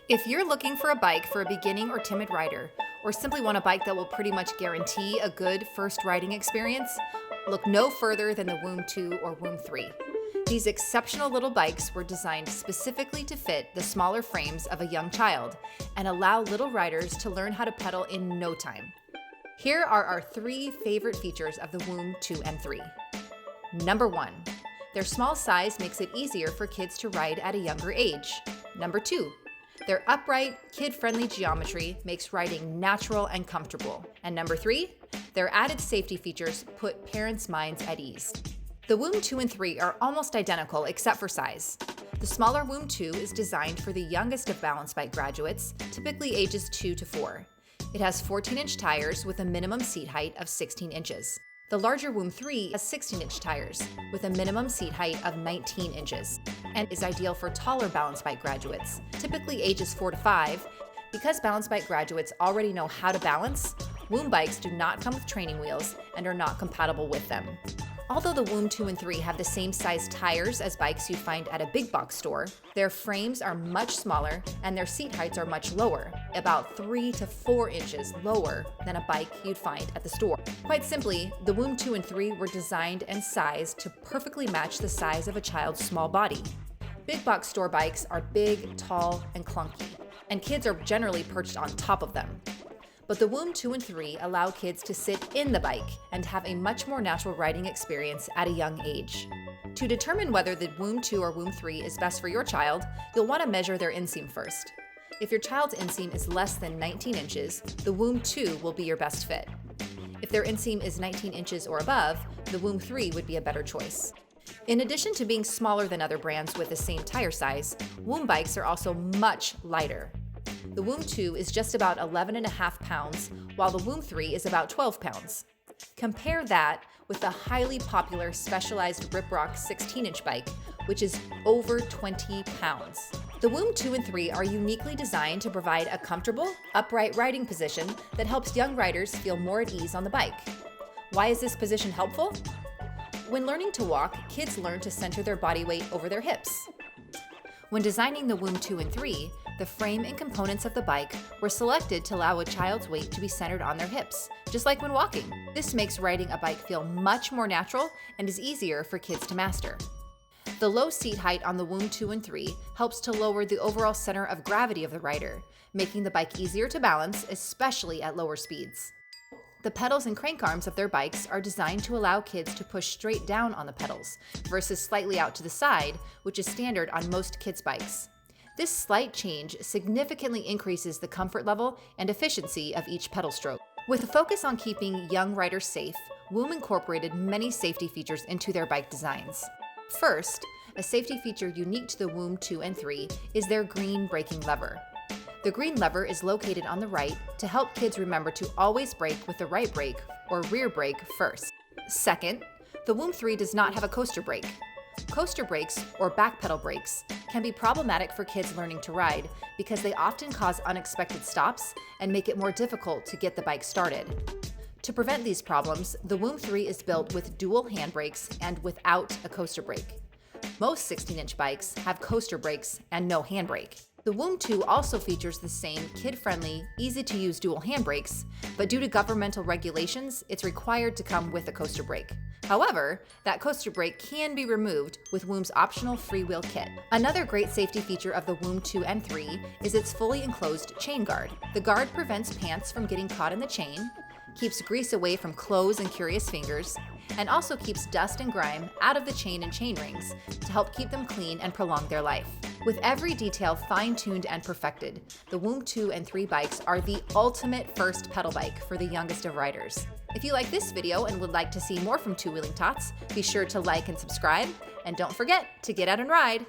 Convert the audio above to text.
If you're looking for a bike for a beginning or timid rider, or simply want a bike that will pretty much guarantee a good first riding experience, look no further than the Woom 2 or Woom 3. These exceptional little bikes were designed specifically to fit the smaller frames of a young child and allow little riders to learn how to pedal in no time. Here are our 3 favorite features of the Woom 2 and 3. Number 1, their small size makes it easier for kids to ride at a younger age. Number 2, their upright, kid-friendly geometry makes riding natural and comfortable. And number 3, their added safety features put parents' minds at ease. The Woom 2 and 3 are almost identical except for size. The smaller Woom 2 is designed for the youngest of balance bike graduates, typically ages 2 to 4. It has 14-inch tires with a minimum seat height of 16 inches. The larger Woom 3 has 16-inch tires with a minimum seat height of 19 inches and is ideal for taller balance bike graduates, typically ages 4 to 5. Because balance bike graduates already know how to balance, Woom bikes do not come with training wheels and are not compatible with them. Although the Woom 2 and 3 have the same size tires as bikes you'd find at a big box store, their frames are much smaller and their seat heights are much lower, about 3 to 4 inches lower than a bike you'd find at the store. Quite simply, the Woom 2 and 3 were designed and sized to perfectly match the size of a child's small body. Big box store bikes are big, tall, and clunky, and kids are generally perched on top of them. But the Woom 2 and 3 allow kids to sit in the bike and have a much more natural riding experience at a young age. To determine whether the Woom 2 or Woom 3 is best for your child, you'll want to measure their inseam first. If your child's inseam is less than 19 inches, the Woom 2 will be your best fit. If their inseam is 19 inches or above, the Woom 3 would be a better choice. In addition to being smaller than other brands with the same tire size, Woom bikes are also much lighter. The Woom 2 is just about 11.5 pounds, while the Woom 3 is about 12 pounds. Compare that with the highly popular Specialized Riprock 16-inch bike, which is over 20 pounds. The Woom 2 and 3 are uniquely designed to provide a comfortable, upright riding position that helps young riders feel more at ease on the bike. Why is this position helpful? When learning to walk, kids learn to center their body weight over their hips. When designing the Woom 2 and 3, the frame and components of the bike were selected to allow a child's weight to be centered on their hips, just like when walking. This makes riding a bike feel much more natural and is easier for kids to master. The low seat height on the Woom 2 and 3 helps to lower the overall center of gravity of the rider, making the bike easier to balance, especially at lower speeds. The pedals and crank arms of their bikes are designed to allow kids to push straight down on the pedals versus slightly out to the side, which is standard on most kids' bikes. This slight change significantly increases the comfort level and efficiency of each pedal stroke. With a focus on keeping young riders safe, Woom incorporated many safety features into their bike designs. First, a safety feature unique to the Woom 2 and 3 is their green braking lever. The green lever is located on the right to help kids remember to always brake with the right brake or rear brake first. Second, the Woom 3 does not have a coaster brake. Coaster brakes, or back pedal brakes, can be problematic for kids learning to ride because they often cause unexpected stops and make it more difficult to get the bike started. To prevent these problems, the Woom 3 is built with dual handbrakes and without a coaster brake. Most 16-inch bikes have coaster brakes and no handbrake. The Woom 2 also features the same kid-friendly, easy-to-use dual handbrakes, but due to governmental regulations, it's required to come with a coaster brake. However, that coaster brake can be removed with Woom's optional freewheel kit. Another great safety feature of the Woom 2 and 3 is its fully enclosed chain guard. The guard prevents pants from getting caught in the chain, keeps grease away from clothes and curious fingers, and also keeps dust and grime out of the chain and chain rings to help keep them clean and prolong their life. With every detail fine-tuned and perfected, the Woom 2 and 3 bikes are the ultimate first pedal bike for the youngest of riders. If you like this video and would like to see more from Two Wheeling Tots, be sure to like and subscribe, and don't forget to get out and ride!